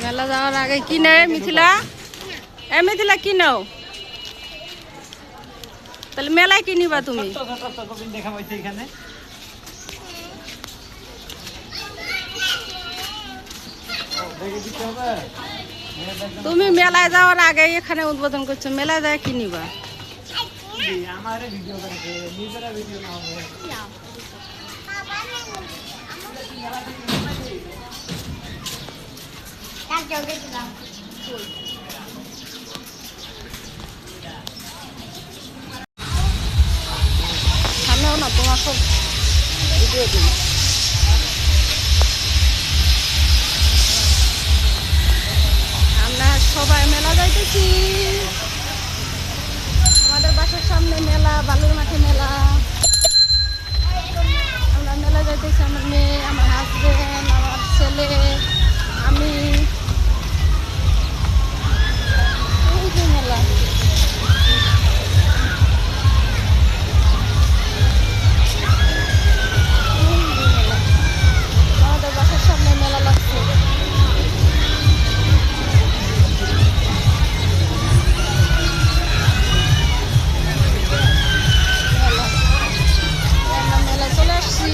মেলা যাওয়ার আগে কি নেয় মিথিলা? মিথিলা কি নাও? তাহলে মেলায় কি নিবা তুমি? তুমি মেলায় যাওয়ার আগে এখানে উদ্বোধন করছো, মেলায় যায় কি নিবা? সামনেও না তোমার সব ভিডিও দিই। আমরা সবাই মেলা যাইতেছি, আমাদের বাসার সামনে মেলা, বালুর মাঠে মেলা। আমরা মেলা যাইতেছি, আমার মেয়ে, আমার হাজবেন্ড, আমার ছেলে, আমি। এই যে মেলা, আমাদের বাসার সামনে মেলা লাগছে। মেলা চলে আসছি।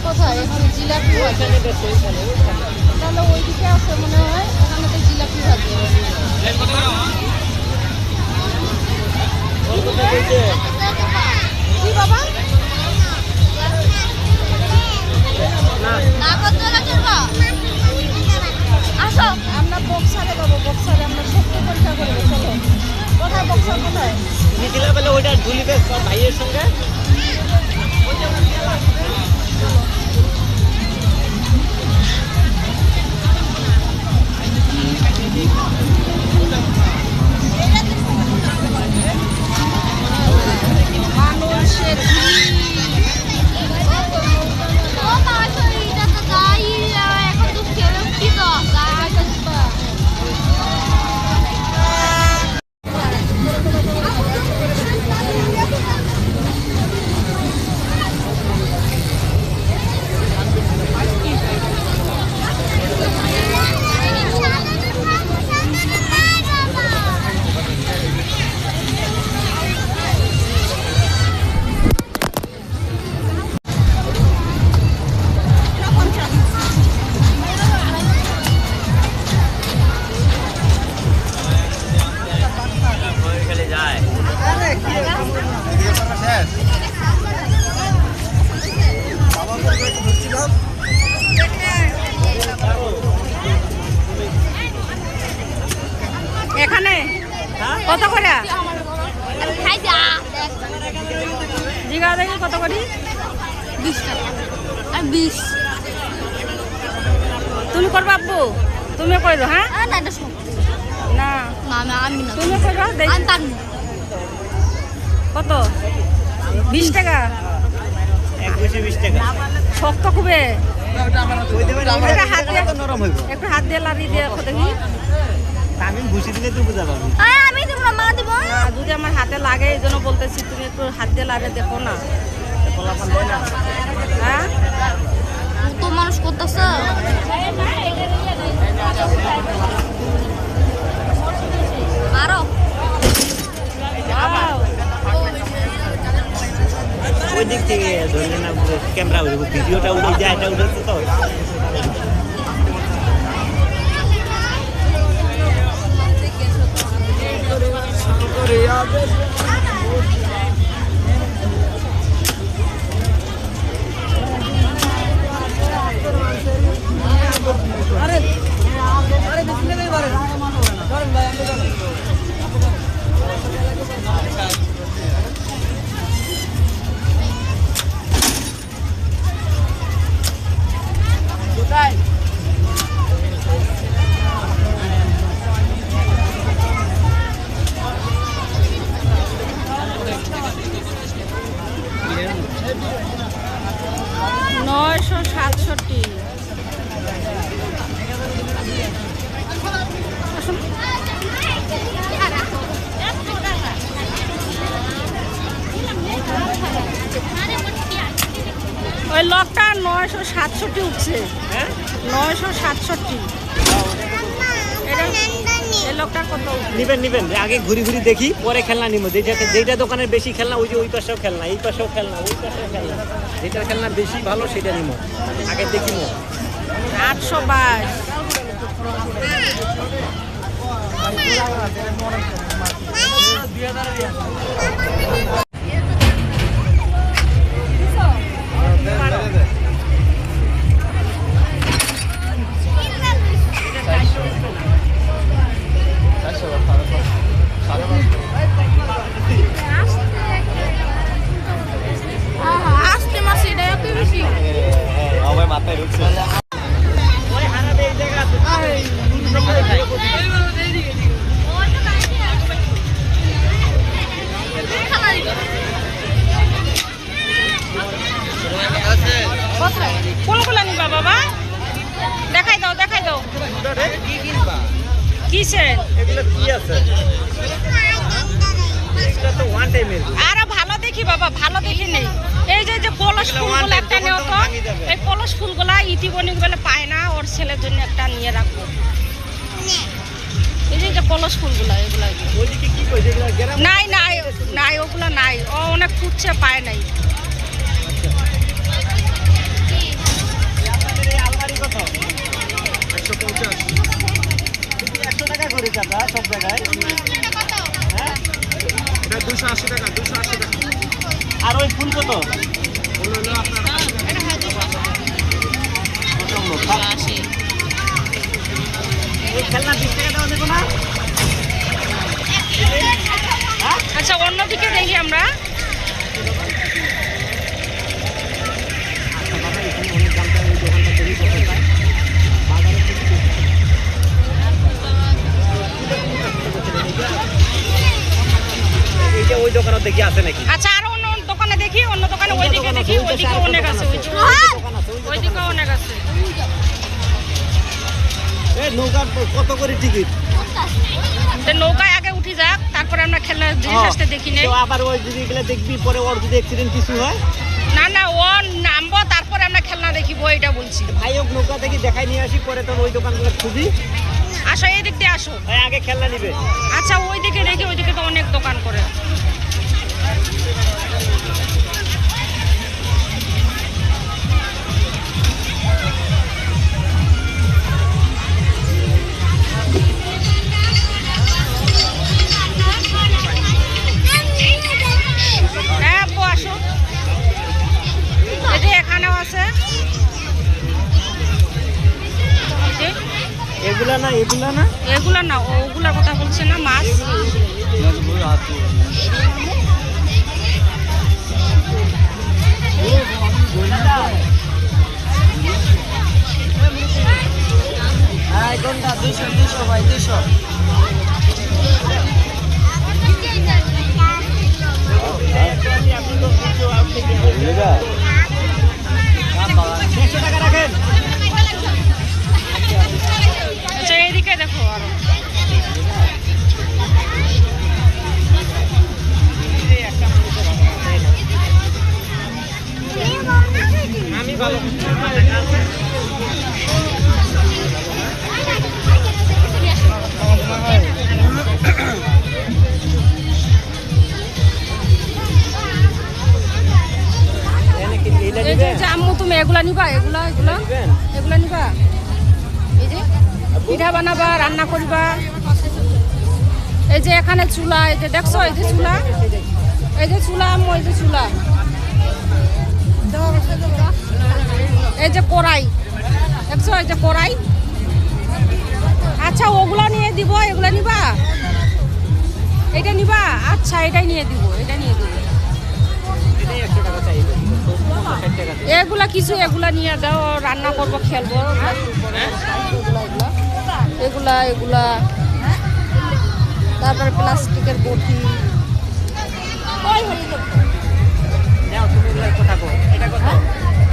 কোথায় এখন জিলাপি তাহলে ওইদিকে আছে মনে হয়, ওখানে তো জিলাপি ভাজে। কি বাবা আসো, আমরা বক্সারে যাবো, বক্সারে আমরা সত্য পরীক্ষা করবো। চলো, কোথায় বক্সার, কোথায় মিথিলা বলে ওইটা ঝুলিবে ভাইয়ের সঙ্গে। মানুষের এখানে কত করে জিগা দেখি কত করি? 20 টাকা। আর 20 তুমি করবা আব্বু? তুমি করো? হ্যাঁ না আমি না, তুমি করবা। কত? 20 টাকা। 20 টাকা শক্ত খুবে, একটু হাত দিয়ে লাড়ি দিয়ে দেখি। আমি ঘুষি দিলে তুই বুঝা পাবি। আমি দেব না, মা দেব না। যদি আমার হাতে লাগে এই জন্য বলতেছি, তুমি একটু হাত দিয়ে লাগে দেখো না। হ্যাঁ তো মানুষ করতেছে। আরো ওই দিক থেকে ধরলে না ক্যামেরা ভিডিওটা উঠে যায়, এটা উঠেছে তো। 967 উঠছে, হ্যাঁ 967। এই লোকটার কত উঠছে? নিবেন আগে ঘুরি দেখি, পরে খেলনা নিব। যেটা দোকানের বেশি খেলনা ওই যে ওই পাশেও খেলনা, এই পাশেও খেলনা, ওই পাশেও খেলনা, যেটার খেলনা বেশি ভালো সেটা নিব, আগে দেখি। 822। আসতে মাসি এটা এত বেশি। মাথায় ঢুকছে। ওই হারাবে এই জায়গা আছে। কোনগুলো নিবা বাবা? দেখাই দাও কিসের? এগুলো কি আছে? এটা তো ওয়ান টাইমের। আরে ভালো দেখি বাবা, ভালো দেখি নেই। এই যে পলাশ ফুলগুলো একটা নিও তো, এই পলাশ ফুলগুলা ইটিবনি বলে পায় না, ওর ছেলের জন্য একটা নিয়ে রাখবো। এই যে পলাশ ফুলগুলা, এগুলা ওইদিকে কি কইছে এগুলো গ্রাম? নাই ওগুলা নাই, ও অনেক খুঁজছে পায় নাই। আপনাদের এই আলমারি কত? 150। 100 টাকা করে চাচা সব জায়গায়। হ্যাঁ এটা 280 টাকা, 280 টাকা। আর ওই ফুল কত? ফুল হলো আপনার এই খেলনা 20 টাকা দেওয়া যাবে না? আচ্ছা অন্যদিকে দেখি আমরা। বাবা এখানে অনেক দাম চাই, ওই দোকানটা তৈরি করতে চাই বাজারে কিছু। এই যে ওই দোকানে দেখি আছে নাকি? আচ্ছা আর অন্য দোকানে দেখি, অন্য দোকানে ওইদিকে দেখি, ওইদিকে অনেক আছে, ওইদিকে অনেক আছে। এই নৌকা কত করে টিকিট? নৌকায় আগে উঠি যাক, তারপরে আমরা খেলার জিনিস আসতে দেখি নেই। তো আবার ওই যদি এগুলো দেখবি, পরে ওর যদি অ্যাক্সিডেন্ট কিছু হয়? না ও নামবো, তারপরে আমরা খেলনা দেখিবো, এটা বলছি। ভাই হোক নৌকা থেকে দেখাই নিয়ে আসি, পরে তোর ওই দোকানগুলো খুঁজি। আসো এই দিক দিয়ে আসো। ভাই আগে খেলনা নিবে। আচ্ছা ওইদিকে দেখি, ওইদিকে তো অনেক দোকান করে। হ্যাঁ আপু আসো, এই যে এখানেও আছে। এগুলা না এগুলা না, ওগুলার কথা বলছে না, মাছ। কোনটা 200 ভাই 200। টাকা রাখেন। আচ্ছা এইদিকে দেখো আরো। আমি ভালো এই যে আম্মু তুমি এগুলা নিবা, এগুলা নিবা। এই যে পিঠা বানাবা, রান্না করবা। এই যে এখানে চুলা, এই যে দেখছো, এই যে চুলা আম্মু, এই যে চুলা। এই যে কড়াই দেখছো, এই যে কড়াই। আচ্ছা ওগুলা নিয়ে দিব, এগুলা নিবা, এটা নিবা। আচ্ছা এটাই নিয়ে দিব। এগুলা কিছু, এগুলা নিয়ে দাও, রান্না করবো, খেলবো। এগুলা তারপরে প্লাস্টিকের বটি।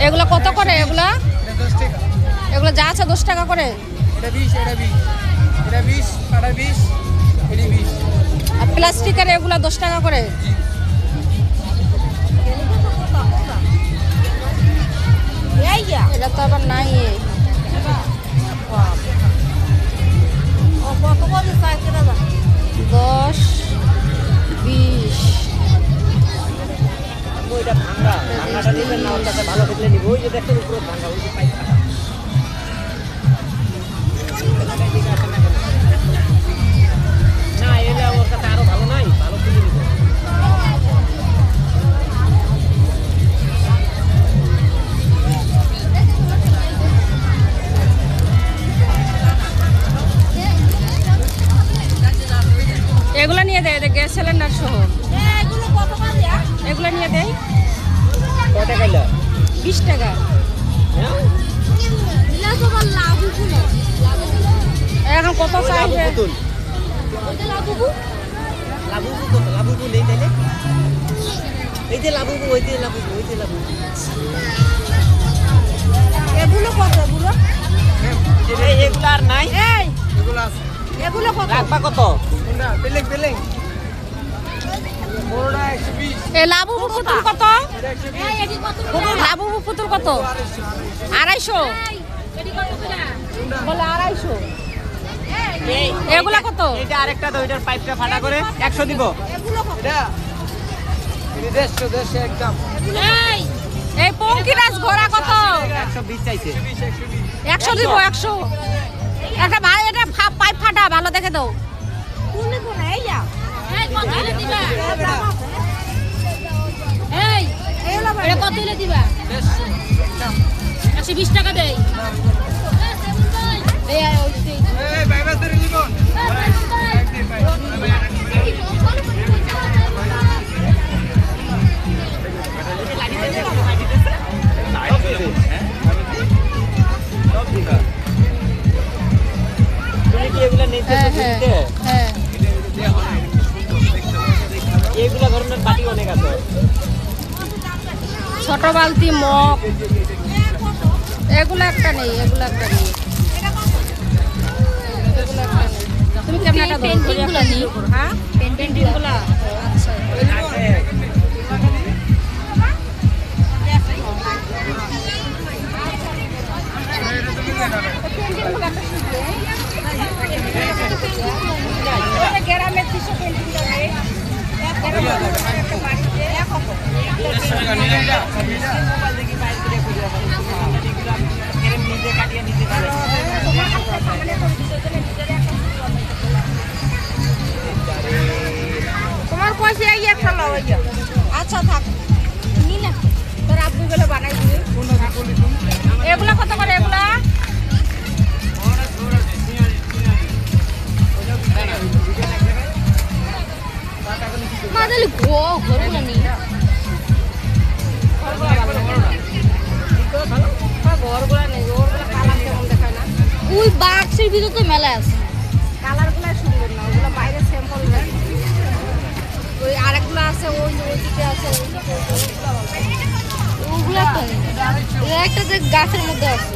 এগুলা কত করে? এগুলা যা আছে 10 টাকা করে। আর প্লাস্টিকের এগুলা 10 টাকা করে। এটা তো আবার নাই এ। দশ 20 ওইটা ভাঙা ভাঙাটা নেবেন না, ওর কাছে ভালো খেলে নিব। ওই যে দেখেন উপরে ভাঙা, ওই যে পাইপ ফাটা। না এলে ওর কাছে আরো ভালো নাই, ভালো কিনে নিব। এগুলো নিয়ে দেয় গ্যাস সিলিন্ডার সহ। এগুলো নিয়ে দেয় কত টাকা? 20 টাকা। হ্যাঁ এখন কত চাইবে? পুতুল লাবুবু কত? লাবুবু নেই তাইলে? এই যে লাবুবু, ওই যে লাবুবু, ওই যে লাবুবু। এগুলো কত? এগুলো এই এগুলা আর নাই। এই এগুলো আছে এগুলো কত? রাখবা কত? কোনটা বেলেগ বেলেগ বড়টা 120 এ লাবুবু পুতুল কত? লাবুবু পুতুল কত? 250। বলে 250। এগুলা কত? এটা আরেকটা তো, ওইটার পাইপটা ফাটা করে 100 দিব। এটা এটা 150 একদম এই পঙ্কিরাজ ঘোড়া কত? 120 চাইছে। 100 দিব 100। একটা ভাই এটা পাইপ ফাটা, ভালো দেখে দাও। কত দিবা? 120 টাকা দেই। এই বাইবা ধরে নিবন একদিন ভাই তুমি কি এগুলা নিতে হ্যাঁ দিতে? হ্যাঁ এগুলা ধরনের বাটি অনেক আছে। ছোট বালতি, মগ, এগুলো একটা নেই, এগুলো একটা নেই। এগুলো একটা নেই। তুমি কেমন একটা পেন্টিংগুলো নি? হ্যাঁ পেন্টিংগুলো। আচ্ছা গ্রামের কিছু পেন্টিং তোমার পয়সা ইয়ে ফেলো। আচ্ছা থাক, নি না তোর আব্বু গুলো বানাই দিবি। এগুলা কত করে? এগুলা মাদালি ঘরগুলো নি। ঘরগুলা নেই, ওরগুলা কালার কেমন দেখায় না? ওই বাক্সের ভিতর তো মেলা আছে। কালারগুলো সুন্দর না, ওগুলো বাইরে স্যাম্পল লাগে। ওই আরেকগুলো আছে, ওই ওইদিকে আছে, ওগুলো তো নেই। এটা একটা যে গাছের মধ্যে আছে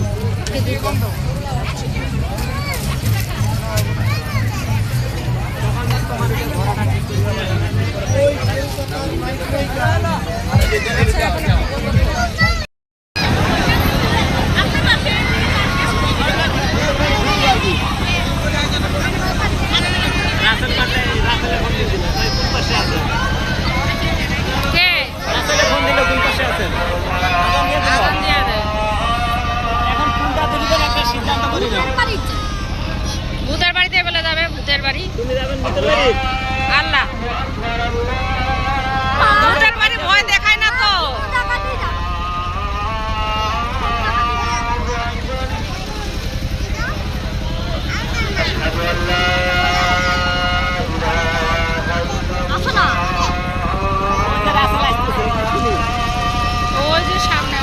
ভূতের বাড়িতে বলে যাবে। ভূতের বাড়ি তুমি যাবেন ভূতের বাড়ি? আল্লাহ ভূতের বাড়ি ভয় দেখায় না তো। আসো না। রাসেল আসতেছে। ওই যে সামনে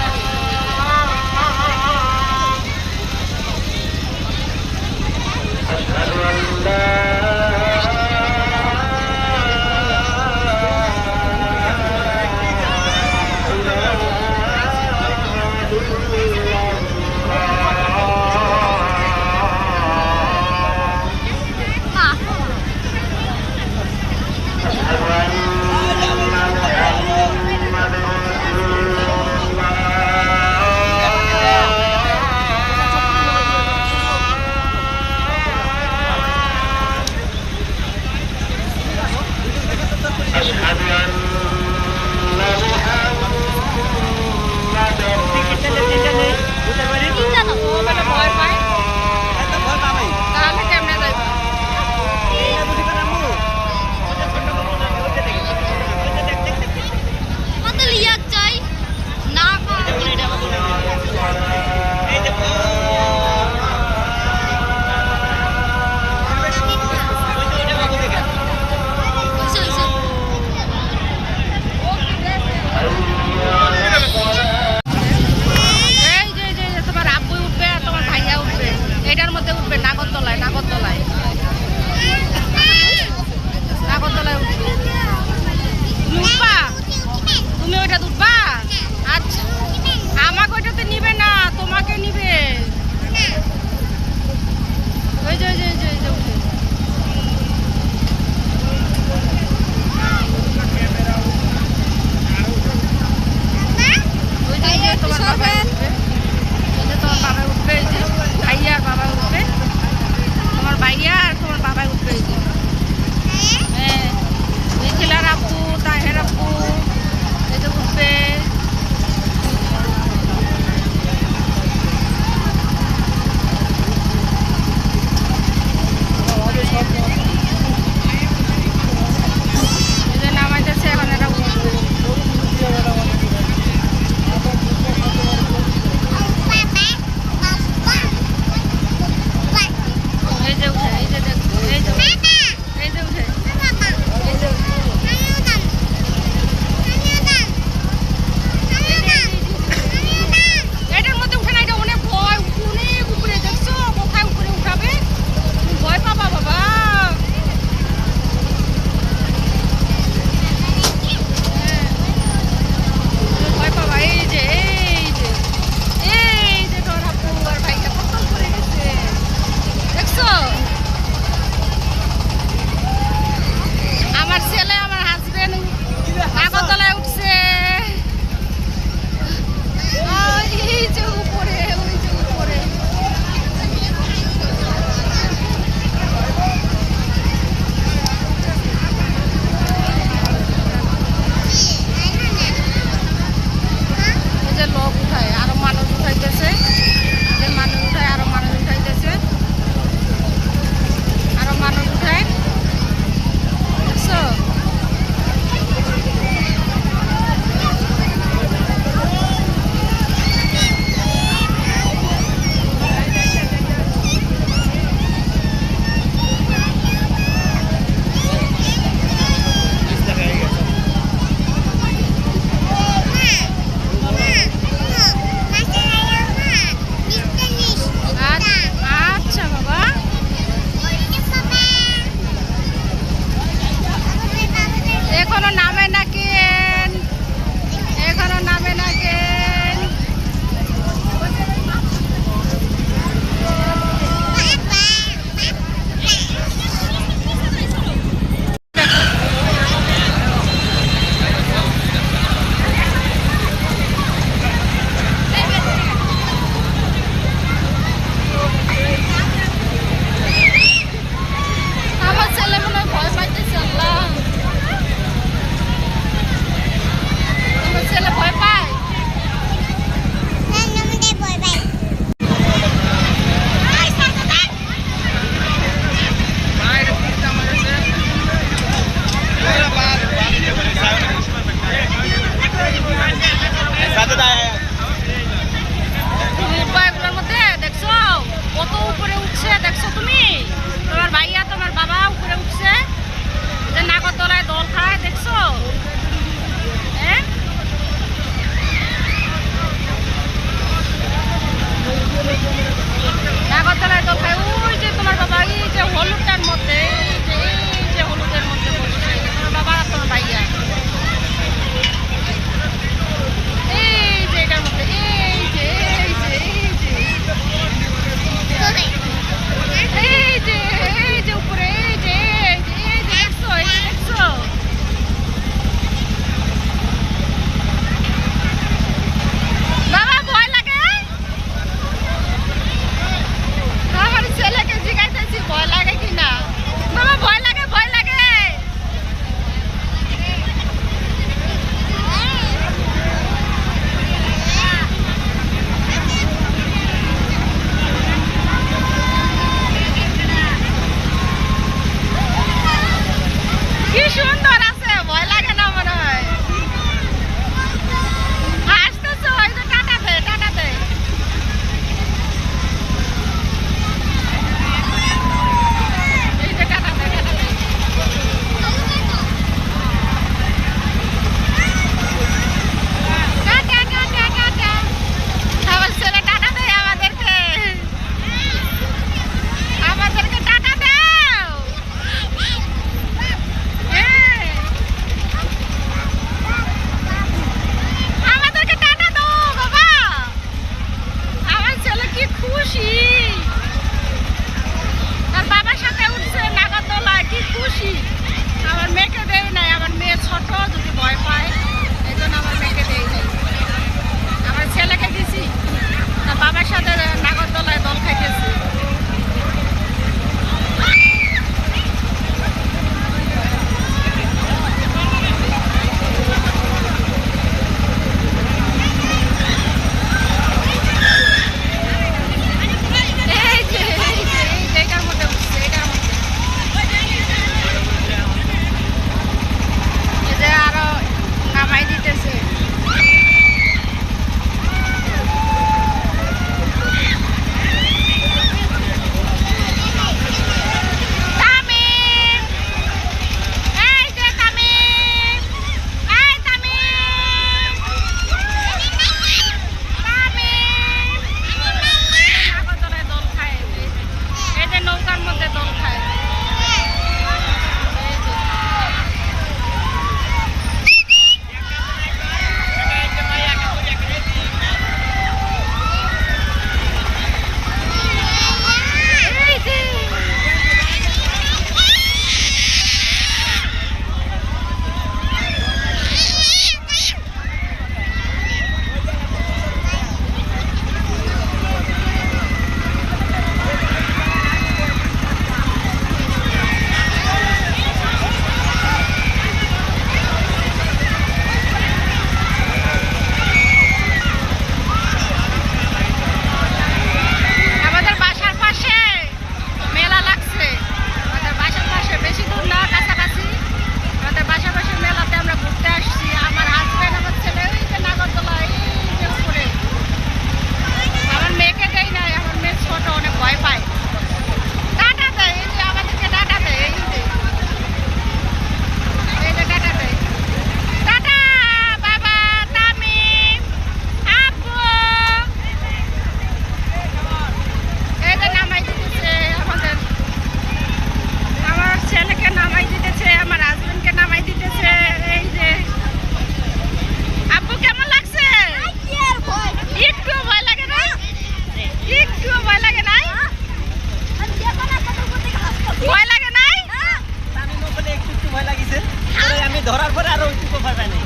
ধরার পরে আর ওইটুকু ভয় পাই নাই।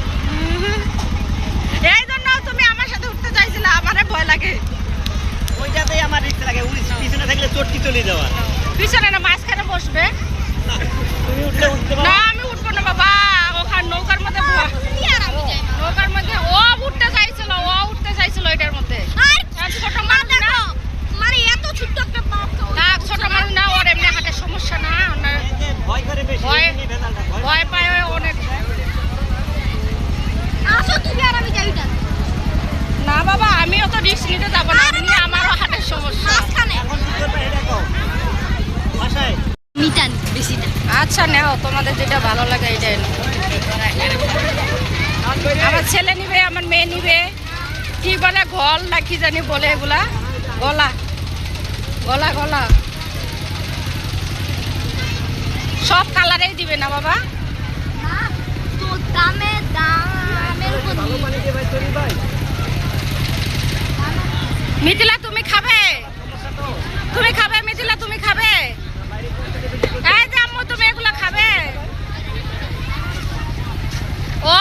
এই জন্য তুমি আমার সাথে উঠতে চাইছিলে, আমারে ভয় লাগে। ওইটাতেই আমার রিস্ক লাগে, পিছনে থাকলে চটকি চলে যাওয়া। পিছনে না মাঝখানে বসবে। তুমি উঠলে উঠতে না আমি উঠবো না বাবা, ওখানে নৌকার মধ্যে নৌকার মধ্যে ও উঠতে চাইছিল, এটার মধ্যে। ছোট মানুষ না, মানে এত ছোট্ট একটা পা তো না ছোট মানুষ না, ওর এমনি হাটের সমস্যা না, ভয় করে বেশি ভয়- ভেজালটা ভয় পায় অনেক। আসো তুমি আর আমি যাই না না বাবা আমিও তো রিস্ক নিতে যাবো না, এমনি আমারও হাটের সমস্যা। মাঝখানে এখন কি করবে এটা কও বাসায় মিটান বেশি না আচ্ছা নেও, তোমাদের যেটা ভালো লাগে এটাই নাও। আমার ছেলে নিবে, আমার মেয়ে নিবে, কি বলে গল না কি জানি বলে এগুলা, গলা গলা গলা সব কালারেই দিবে না বাবা? না তো দামের উপর ভালো পানি দিয়ে ভাই তৈরি ভাই মিথিলা তুমি খাবে? তুমি খাবে মিথিলা, তুমি খাবে? এই যে আম্মু তুমি এগুলো খাবে? ও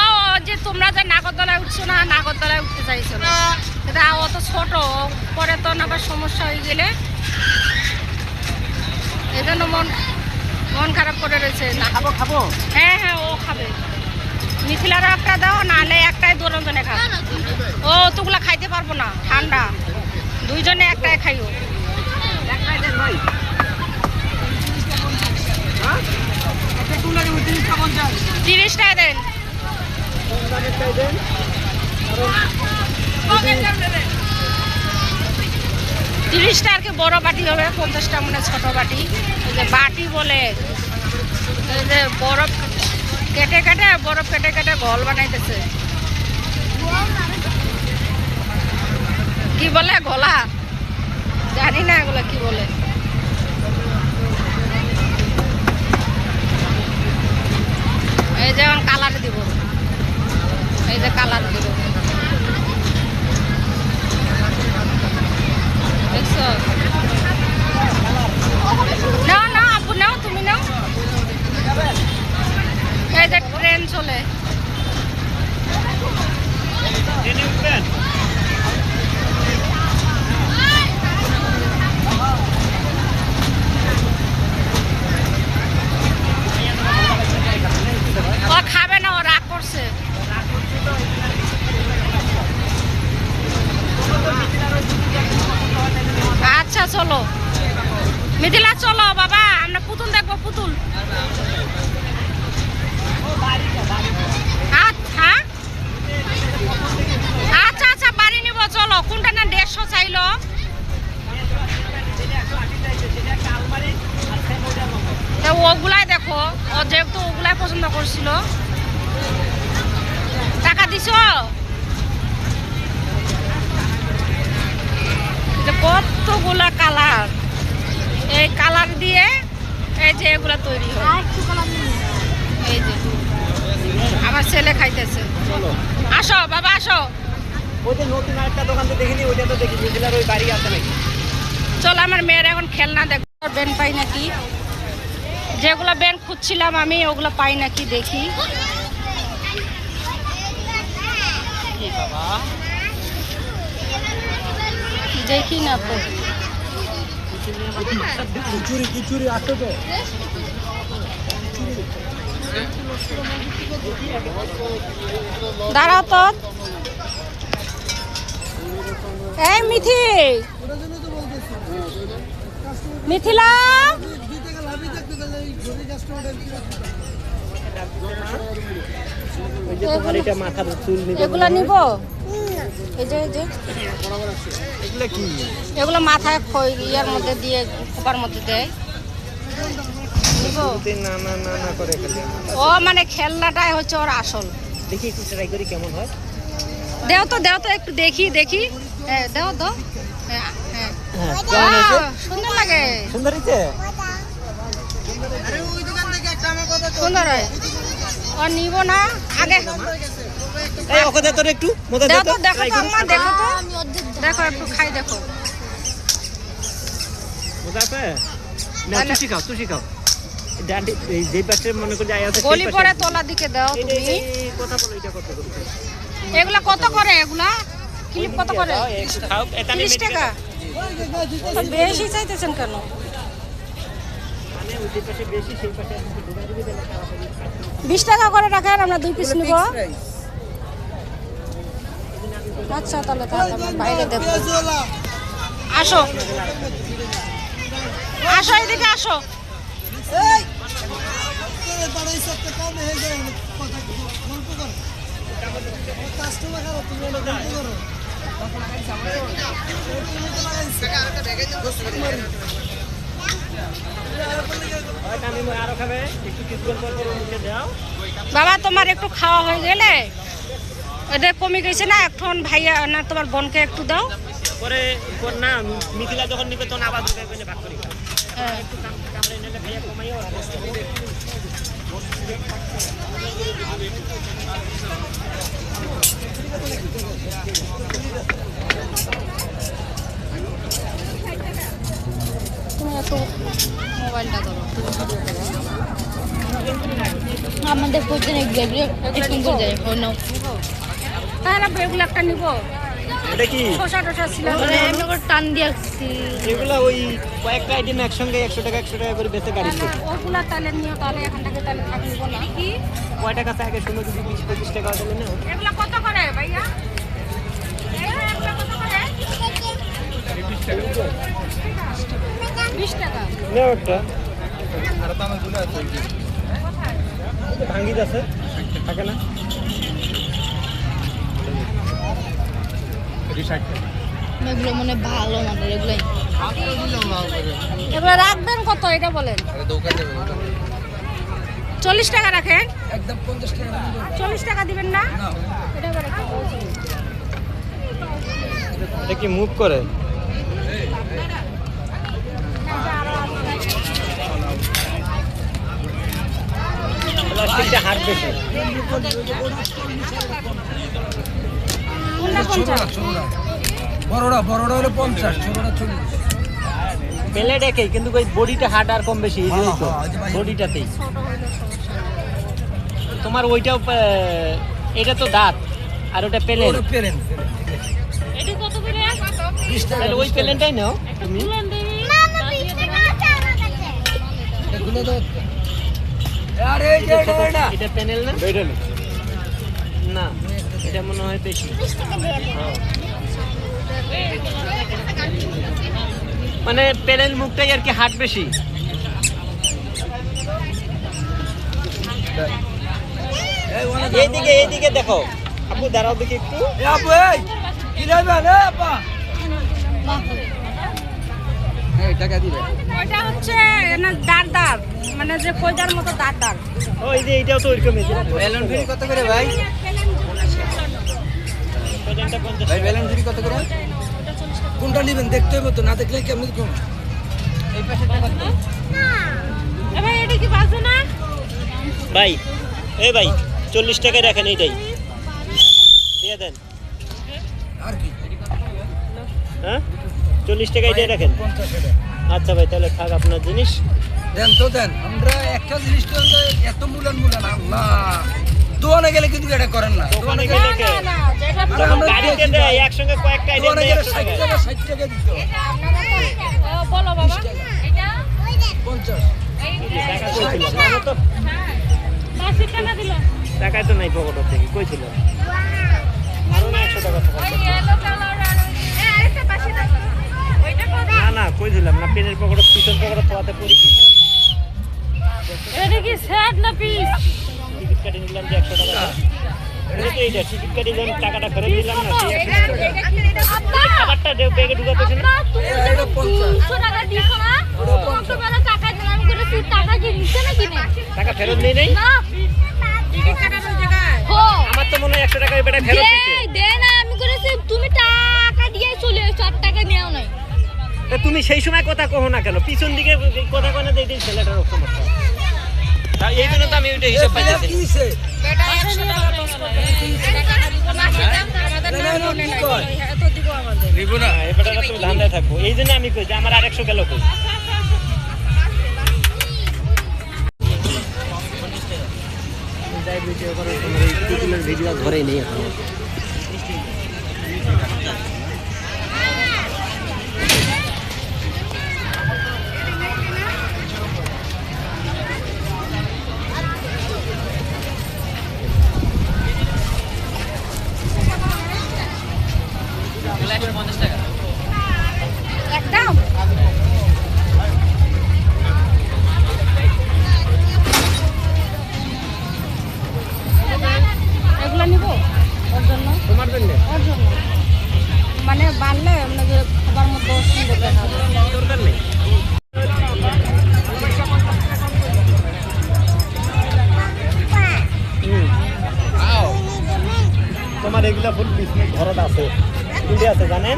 যে তোমরা যে নাগরদোলায় উঠছো না, নাগরদোলায় উঠতে চাইছো না, এটা অত ছোট, পরে তো না আবার সমস্যা হয়ে গেলে এই জন্য মন খারাপ করে রয়েছে না। খাবো খাবো হ্যাঁ হ্যাঁ ও খাবে। মিথিলারও একটা দাও, নাহলে একটাই দুজনে খাবে। ও তুগুলা খাইতে পারবো না, ঠান্ডা, দুইজনে একটাই খাইও। একটাই দেন ভাই হ্যাঁ একটা টুলা নিব 30 30টায় দেন। কম দামেরটাই দেন। 30টা আর কি বড় বাটি হবে, 50টা মনে ছোট বাটি। এই যে বাটি বলে, এই যে বরফ কেটে কেটে ঘল বানাইতেছে। কি বলে গলা, জানি না এগুলো কি বলে। এই যে কালার দিব, এই যে কালার দিব, দেখছো? নাও নাও আপু নাও, তুমি নাও। এই যে ট্রেন চলে, ট্রেনে উঠবেন? ও খাবে না, ও রাগ করছে। আচ্ছা চলো মিথিলা চলো বাবা, আমরা পুতুল দেখবো, পুতুল। আচ্ছা আচ্ছা আচ্ছা বাড়ি নিব, চলো। কোনটা না 150 চাইলো? তো ওগুলাই দেখো, ও যেহেতু ওগুলাই পছন্দ করছিল। টাকা দিছো? কতগুলা কালার, এই কালার দিয়ে এই যে এগুলা তৈরি হয়। আর একটু কালার নিয়ে এই যে আমার ছেলে খাইতেছে। চলো আসো বাবা আসো, ওই যে নতুন আরেকটা দোকান তো দেখিনি, ওইটা তো দেখি মিথিলার ওই বাড়ি আছে নাকি। চলো আমার মেয়ের এখন খেলনা দেখো, বেন পাই নাকি, যেগুলো বেন খুঁজছিলাম আমি ওগুলো পাই নাকি দেখি। দেখি না তো, খিচুড়ি আসো তো। দাঁড়াও তো। এই মিথি, মিথিলা ওই যে তোমার এটা মাথার চুল নিবে, এগুলা নিব? এই যে এগুলা কি? এগুলো মাথায় ইয়ার মধ্যে দিয়ে, খোপার মধ্যে দেয়। নিব? না না না না করে খালি ও মানে খেলনাটাই হচ্ছে ওর আসল। দেখি একটু ট্রাই করি কেমন হয়। দেও তো একটু দেখি দেখি। হ্যাঁ দেও তো। হ্যাঁ হ্যাঁ হ্যাঁ কেমন হয়েছে? সুন্দর লাগে, সুন্দর হয়েছে? আরে ওই দোকান থেকে একটা আমার কথা সুন্দর হয়। ও নিব না আগে, এই ওকে দে তোর একটু মজা দে দেও তো তো, দেখো তো আম্মা, দেখো তো, আমি অর্ধেক দেখো একটু খাই দেখো। মজা আছে না? তুই শিখাও ডান্ডি এই যে পাশে মনে করি আয় আছে গলি পরে তলা দিকে দাও তুমি কথা বলো এটা কত করে এগুলা কত করে এগুলা ক্লিপ কত করে একটু খাও এখানে 30 টাকা বেশি চাইতেছেন কেন মানে ওই যে পাশে বেশি সেই পাশে আপনি ঢোকা দিবে তাহলে তাড়াতাড়ি 20 টাকা করে রাখেন আমরা 2 পিস নিব আচ্ছা তাহলে আমরা বাইরে দেখো আসো আসো এদিকে আসো এই তোরে বাড়াই সব কম হয়ে যায় কথা গল্প কর কাস্টমার খারাপ তুমি গল্প করো আমি আরো খাবে একটু কিছুক্ষণ পর পর মুখে দাও বাবা তোমার একটু খাওয়া হয়ে গেলে ওদের কমে গেছে না এখন ভাইয়া না তোমার বোনকে একটু দাও পরে না মিথিলা যখন নিবে তখন আবার দুটো করে ভাগ করি হ্যাঁ একটু কামড়ে নিলে ভাইয়া কমাইও আর তুমি একটু মোবাইলটা ধরো আমাদের প্রতিদিন একদিন করে যায় ফোন নাও তাহলে এগুলো একটা নিব এটা কি শসা টসা ছিল মানে এমনি করে টান দিয়ে আসছি এগুলা ওই কয়েকটা আইটেম একসঙ্গে 100 টাকা করে বেচে গাড়ি ওগুলা তাহলে নিও তাহলে এখান থেকে তাহলে থাক নিব না কি কয় টাকা থাকে শুনো যদি 20-25 টাকা দিলে না এগুলা কত করে ভাইয়া এগুলা কত করে 20 টাকা না ওটা আর দামে গুলো আছে ভাঙ্গি যাচ্ছে থাকে না এগুলো মনে ভালো মানে এগুলোই এগুলা রাখবেন কত এটা বলেন 40 টাকা রাখেন একদম 50 টাকা 40 টাকা দিবেন না এটা আবার একটা বলছি। এটা কি মুভ করে প্লাস্টিকটা হার্ড বেশি কোনটা 50 বড়টা হলো 50 ছোটটা 40 প্লেট একই কিন্তু ওই বডিটা হার্ড আর কম বেশি এই যে বডিটাতেই তোমার ওইটাও এটা তো দাঁত আর ওটা প্লেন পেলেন এটা কত করে 20 টাকা তাহলে ওই প্লেনটাই নাও তুমি এগুলো তো আরে এই যে এটা এটা প্যানেল না না এটা মনে হয় বেশি হ্যাঁ। মানে প্যানেল মুখটাই আর কি হার্ড বেশি এইদিকে দেখো আপু দাঁড়াও দেখি একটু এ আপু এই কি নেবে রে আপা এই টাকা দিবে ওইটা হচ্ছে না দাঁড় মানে যে কয়দার মতো দাঁড় ও এই যে এইটাও তো ওইরকমই বেলুন ফ্রি কত করে ভাই ভাই বেলুন ফ্রি কত করে কোনটা নেবেন দেখতে হবে তো না দেখলে কেমন কোন এই পাশে টাকা দিন ভাই এটা কি বাজে না ভাই এই ভাই 40 টাকায় রাখেন এইটাই দিয়ে দেন আর কি হ্যাঁ 40 টাকা এটাই রাখেন 50 টাকা আচ্ছা ভাই তাহলে থাক আপনার জিনিস দেন তো দেন আমরা একটা জিনিস তো এত মুলান আল্লাহ দোকানে গেলে কিন্তু এটা করেন না দোকানে গেলে কে না যেটা আরে আমরা গাড়িতে দেয় একসঙ্গে কয়েকটা আইটেম দোকানে দেয় গেলে 100 টাকা 60 টাকা দিত বলো বাবা এটা 50 টাকা কইছিল না তো 80 টাকা দিল টাকাই তো নাই পকেট থেকে কইছিল আরো না 100 টাকা থাকা ইয়েলো কালার আর আরেকটা পাশে দাও ওইটা কত না কইছিলাম না পেনের পকেট পিছন পকেট তোয়াতে পড়ি কি এটা কি সেট না পিস টিকিট কাটি নিলাম যে 100 টাকা এটা তো এইটা টিকিট কাটি যখন টাকাটা ফেরত দিলাম না সেই 100 টাকা খাবারটা ব্যাগে ঢুকাতে না এটা 50 টাকা দিছো না কত বড় টাকা দিলাম করে তুই টাকা দিছিস না কিনে টাকা ফেরত নেই নাই না টিকিট কাটার জায়গায় হো আমার তো মনে হয় 100 টাকা বেটা ফেরত দিতে দে না আমি করেছি তুমি টাকা দিয়ে চলে এসো আর টাকা নেও নাই তা তুমি সেই সময় কথা কहो না কেন পিছন দিকে কথা কয় না দেই দিন ছেলেটার সমস্যা তা এই জন্য তো আমি ওইটা হিসাব পাইছি কিছে বেটা 100 টাকা লস করবে টাকা দিব মাসে দাম আমাদের না মনে নাই এত দিব আমাদের দিব না এই বেটাটা তুমি ধান্দায় থাকো এই জন্য আমি কই যে আমার আরেকশো গেল কই ভিডিও করে তোমার এই পুতুলের ভিডিও ধরে নেই এখন। একদম এগুলো নিব ওর জন্য, তোমার জন্য ওর জন্য মানে বানলে আপনাকে খাবার মতো সুন্দর দেখাবে। দরকার নেই। তোমার এগুলা ফুল বিজনেস ঘরত আছে, কুড়ি আছে জানেন?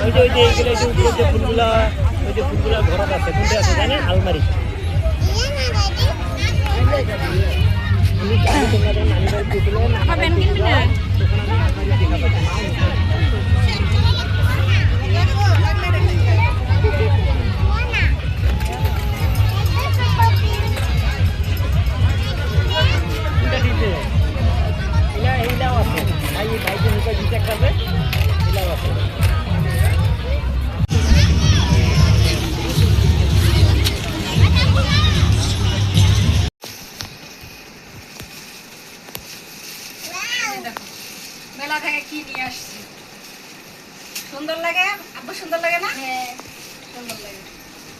ওই যে এইগুলো এই যে উপরে যে ফুলগুলা, ওই যে ফুলগুলা ঘরত আছে, কোনটা আছে জানেন? আলমারি। খাবেন কিনবি না? মেলা থেকে কি নিয়ে আসছি, সুন্দর লাগে আব্বু, সুন্দর লাগে না? সুন্দর লাগে।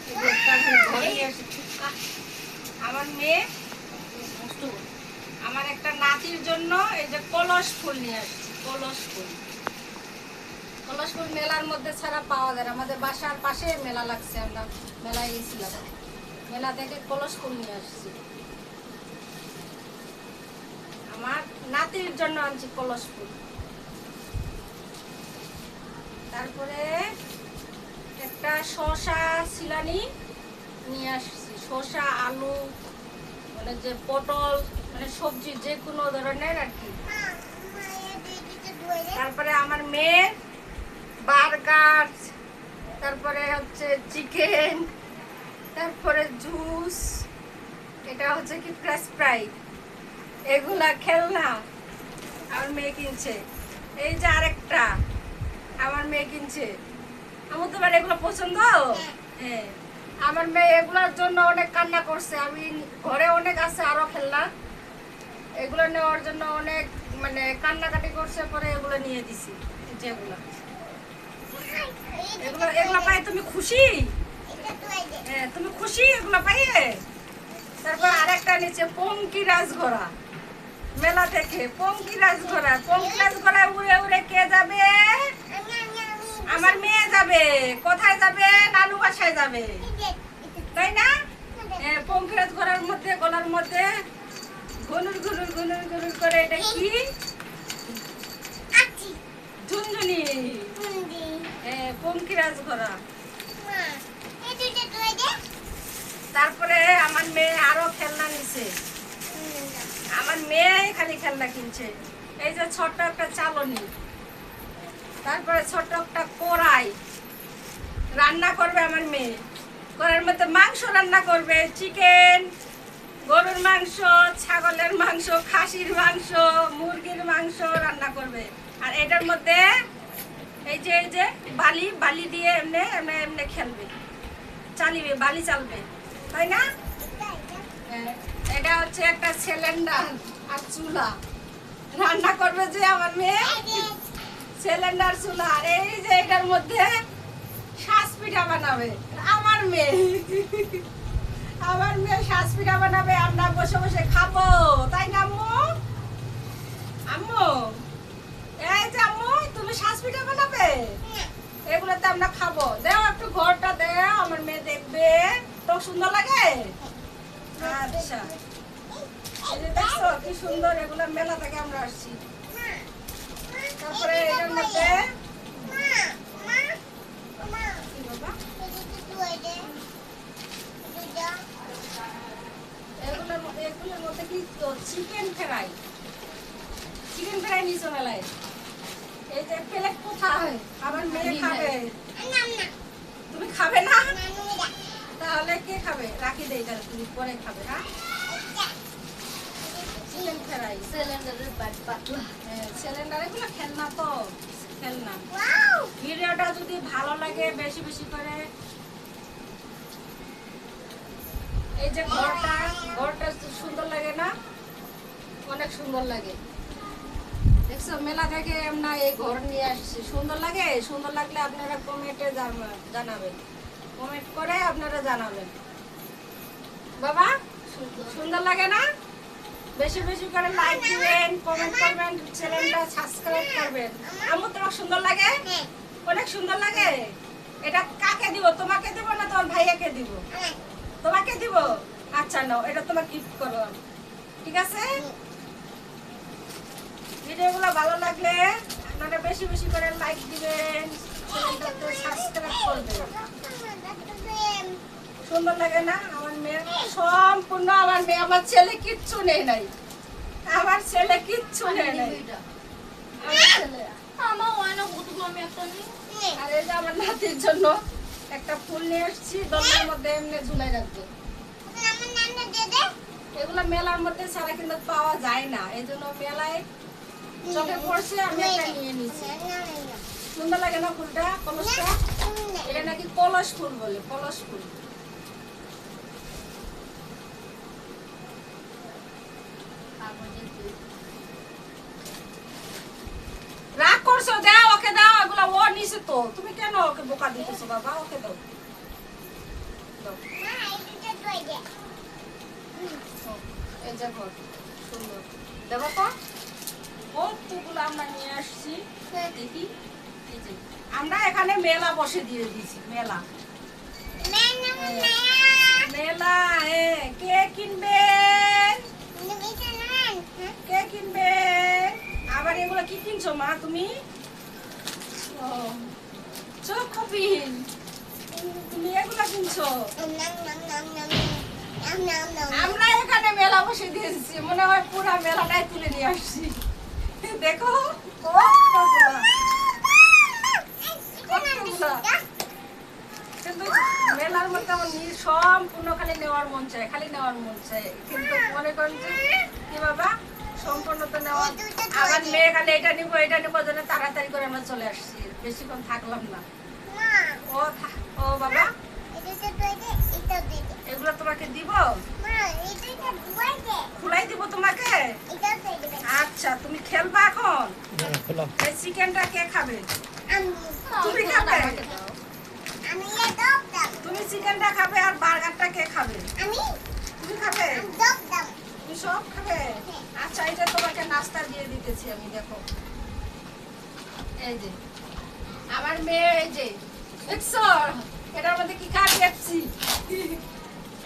এই যে তারপরে ঘরে নিয়ে এসেছি। আমার মেয়ে, আমার একটা নাতির জন্য এই যে কলস ফুল নিয়ে আসছি। কলস ফুল, কলস ফুল মেলার মধ্যে ছাড়া পাওয়া যায় না। আমাদের বাসার পাশে মেলা লাগছে, আমরা মেলায় গেছিলাম, মেলা থেকে কলস ফুল নিয়ে আসছি। আমার নাতির জন্য আনছি কলস ফুল। তারপরে একটা শসা ছিলানি নিয়ে আসছি, শসা, আলু, মানে যে পটল, মানে সবজি যে কোনো ধরনের আর কি। তারপরে আমার মেয়ের বার্গার, তারপরে হচ্ছে চিকেন, তারপরে জুস, এটা হচ্ছে কি ফ্রেশ ফ্রাই, এগুলা খেলনা আমার মেয়ে কিনছে। এই যে আরেকটা আমার মেয়ে কিনছে। আমার তোমার এগুলো পছন্দ? হ্যাঁ, আমার মেয়ে এগুলোর জন্য অনেক কান্না করছে। আমি ঘরে অনেক আছে আরো খেলনা, এগুলো নেওয়ার জন্য অনেক মানে কান্নাকাটি করছে, পরে এগুলো নিয়ে দিছি। যেগুলো এগুলো এগুলো পাই তুমি খুশি? হ্যাঁ, তুমি খুশি এগুলো পাইয়ে? তারপর আরেকটা নিচে পঙ্কি রাজঘোড়া, মেলা থেকে পঙ্কি রাজঘোড়া। পঙ্কি রাজঘোড়ায় উড়ে উড়ে কে যাবে? আমার মেয়ে যাবে। কোথায় যাবে? নানু বাসায় যাবে, তাই না? পঙ্কি রাজঘোড়ার মধ্যে, গলার মধ্যে ঘুনুর ঘুনুর ঘুনুর ঘুনুর করে, এটা কি? ঝুনঝুনি। পঙ্কি রাজঘোড়া। তারপরে আমার মেয়ে আরো খেলনা নিছে। আমার মেয়ে খালি খেলনা কিনছে। এই যে ছোট্ট একটা চালনি, তারপরে ছোট্ট একটা কড়াই, রান্না করবে আমার মেয়ে। কড়াইয়ের মধ্যে মাংস রান্না করবে, চিকেন, গরুর মাংস, ছাগলের মাংস, খাসির মাংস, মুরগির মাংস রান্না করবে। আর এটার মধ্যে এই যে বালি, বালি দিয়ে এমনি এমনি এমনি খেলবে, চালিবে, বালি চালবে, তাই না? এটা হচ্ছে একটা সিলিন্ডার আর চুলা, রান্না করবে যে আমার মেয়ে, সিলিন্ডার, চুলা। আর এই যে এটার মধ্যে শ্বাস পিঠা বানাবে আমার মেয়ে। আমার মেয়ে শ্বাস পিঠা বানাবে, আমরা বসে বসে খাবো, তাই না আম্মু? আম্মু, এই যে আম্মু, তুমি শ্বাস পিঠা বানাবে, এগুলোতে আমরা খাবো। দেও একটু ঘরটা দেও, আমার মেয়ে দেখবে, তো সুন্দর লাগে। আচ্ছা, এই যে দেখছো কি সুন্দর, এগুলো মেলা থেকে আমরা আসছি। তারপরে এটার মধ্যে এগুলোর মধ্যে কি চিকেন ফ্রাই, চিকেন ফ্রাই নিচে মেলায়। এই যে প্লেট কোথায়? আমার মেয়ে খাবে। তুমি খাবে না? তাহলে কে খাবে? রাখি দেই, তাহলে তুমি পরে খাবে। হ্যাঁ, চিকেন ফ্রাই সিলিন্ডারের ব্যাট পাতলা সিলিন্ডার এগুলো খেলনা তো খেলনা ভিডিওটা যদি ভালো লাগে বেশি বেশি করে এই যে ঘরটা সুন্দর লাগে না অনেক সুন্দর লাগে দেখছো মেলা থেকে আমরা এই ঘর নিয়ে আসছি সুন্দর লাগে সুন্দর লাগলে আপনারা কমেন্টে জানাবেন কমেন্ট করে আপনারা জানাবেন বাবা সুন্দর লাগে না বেশি বেশি করে লাইক দিবেন কমেন্ট করবেন চ্যানেলটা সাবস্ক্রাইব করবেন আমার তোমার সুন্দর লাগে অনেক সুন্দর লাগে এটা কাকে দিব তোমাকে দিব না তোমার ভাইয়াকে দিব তোমাকে দিব আচ্ছা নাও এটা তোমার গিফট করো ঠিক আছে ভিডিওগুলো ভালো লাগলে আপনারা বেশি বেশি করে লাইক দিবেন চ্যানেলটাতে সাবস্ক্রাইব করবেন সুন্দর লাগে না আমার মেয়ে সম্পূর্ণ আমার মেয়ে আমার ছেলে কিচ্ছু নেই নাই আমার ছেলে কিচ্ছু নেই নাই আমার ছেলে আমার হয় না কতগুলো আমি একটা নিই আর এই যে আমার নাতির জন্য একটা ফুল নিয়ে এসেছি দোলনার মধ্যে এমনি ঝুলাই রাখবো এগুলো মেলার মধ্যে ছাড়া কিন্তু পাওয়া যায় না এই জন্য মেলায় চোখে পড়ছে আমি একটা নিয়ে নিয়েছি সুন্দর লাগে না ফুলটা কলসটা এটা নাকি কলস ফুল বলে কলস ফুল রাগ করছো দাও ওকে দাও এগুলো ও নিছে তো তুমি কেন ওকে বোকা দিতেছো বাবা ওকে দাও দাও। এই যে ঘর সুন্দর দেখো তো কতগুলো আমরা নিয়ে আসছি দেখি এই যে আমরা এখানে মেলা বসে দিয়ে দিয়েছি মেলা মেলা কে কিনবে কে কিনবে আবার এগুলো কি কিনছো মা তুমি চকোপিন তুমি এগুলো কিনছো আমরা এখানে মেলা বসে দিয়েছি মনে হয় পুরো মেলাটাই তুলে নিয়ে আসছি দেখো কিন্তু মেলার মধ্যে আমার সম্পূর্ণ খালি নেওয়ার মন চায় কিন্তু মনে করেন যে কি বাবা সম্পূর্ণ তো নেওয়া আবার মেয়ে খালি এটা নিবো জন্য তাড়াতাড়ি করে আমরা চলে আসছি বেশিক্ষণ থাকলাম না ও বাবা এগুলো তোমাকে দিব খুলাই দিব তোমাকে আচ্ছা তুমি খেলবা এখন এই চিকেনটা কে খাবে তুমি খাবে তুমি চিকেনটা খাবে আর বার্গারটা কে খাবে তুমি খাবে তুমি সব খাবে আচ্ছা এই যে তোমাকে নাস্তা দিয়ে দিতেছি আমি দেখো এই যে আমার মেয়ে এই যে দেখছো এটার মধ্যে কি খাবে পেপসি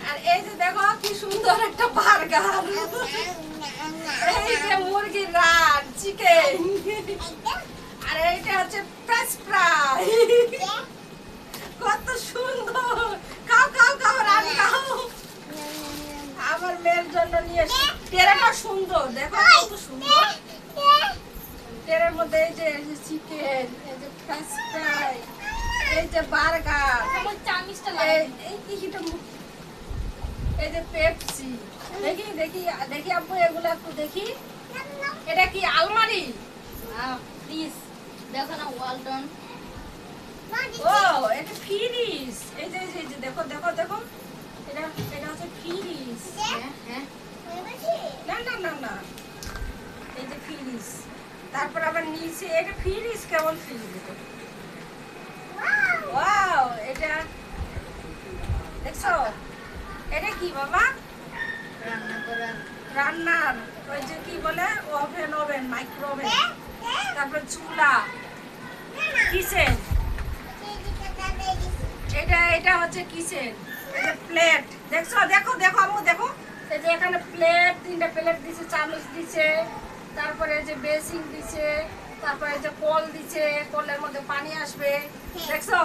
আর এই যে দেখো কি সুন্দর একটা বার্গার এই যে মুরগির রান চিকেন আর এইটা হচ্ছে ফ্রেঞ্চ ফ্রাই কত সুন্দর খাও খাও খাও রান খাও আমার মেয়ের জন্য নিয়ে এসেছি টেরাটা সুন্দর দেখো কত সুন্দর টেরের মধ্যে এই যে চিকেন এই যে ফ্রেঞ্চ ফ্রাই এই যে বার্গার আমার চামিচটা এই যে পেপসি দেখি দেখি দেখি আপু এগুলো একটু দেখি এটা কি আলমারি প্লিজ দেখো না ওয়ালটন ও এটা ফ্রিজ এই যে দেখো দেখো দেখো এটা হচ্ছে ফ্রিজ হ্যাঁ না না না না এই যে ফ্রিজ তারপর আবার নিচে এটা ফ্রিজ কেমন ফ্রিজ দেখো ওয়াও এটা দেখছো এটা কি বাবা রান্না করার রান্নার ওই যে কি বলে ওভেন মাইক্রো ওভেন তারপর চুলা কিচেন এটা হচ্ছে কিচেন এই যে প্লেট দেখছো দেখো দেখো আম্মু দেখো এই যে এখানে প্লেট 3টা প্লেট দিছে চামচ দিছে তারপরে এই যে বেসিন দিছে তারপরে এই যে কল দিছে কলের মধ্যে পানি আসবে দেখছো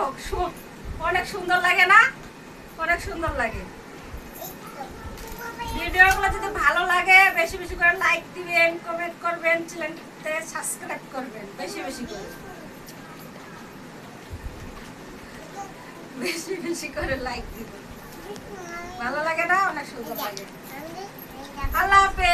অনেক সুন্দর লাগে না অনেক সুন্দর লাগে ভিডিওগুলো যদি ভালো লাগে বেশি বেশি করে লাইক দিবেন কমেন্ট করবেন চ্যানেলটাতে সাবস্ক্রাইব করবেন বেশি বেশি করে করে লাইক দিবেন ভালো লাগে না অনেক সুন্দর লাগে আল্লাহ হাফেজ।